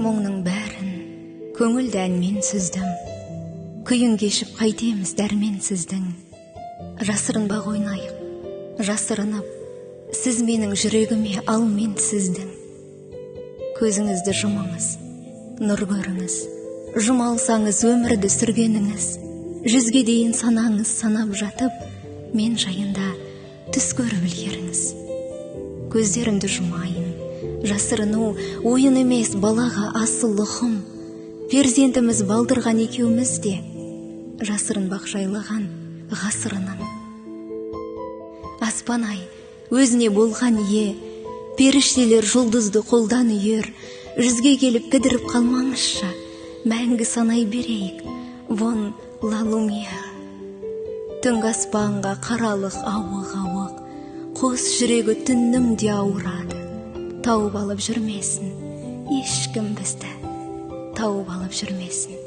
мұңның бәрін көңілді әнмен сүздім. Күйін кешіп қайтеміз дәрмен сіздің. Жасырынбақ ойнайық, жасырынып, сіз менің жүрегіме ал мен сіздің. Көзіңізді жұмыңыз, нұр көріңіз, жұмалсаңыз өмірді сүргеніңіз. Жүзге дейін санаңыз санап жатып, мен жайында түс көріп үлгеріңіз. Көздерімді жұмайын, жасырыну ойын емес балаға асыл ұғым. Перзентіміз балдырған екеуміз де, жасырынбақ жайлаған ғасырының. Аспан ай өзіне болған е, періштелер жұлдызды қолдан үйер. Жүзге келіп кідіріп қалмаңызша, мәңгі санай берейік, вон ла лумия. Түнгі аспанға қаралық ауық-ауық, қос жүрегі түннің де ауырады. Тауып алып жүрмесін, ешкім бізді тауып алып жүрмесін.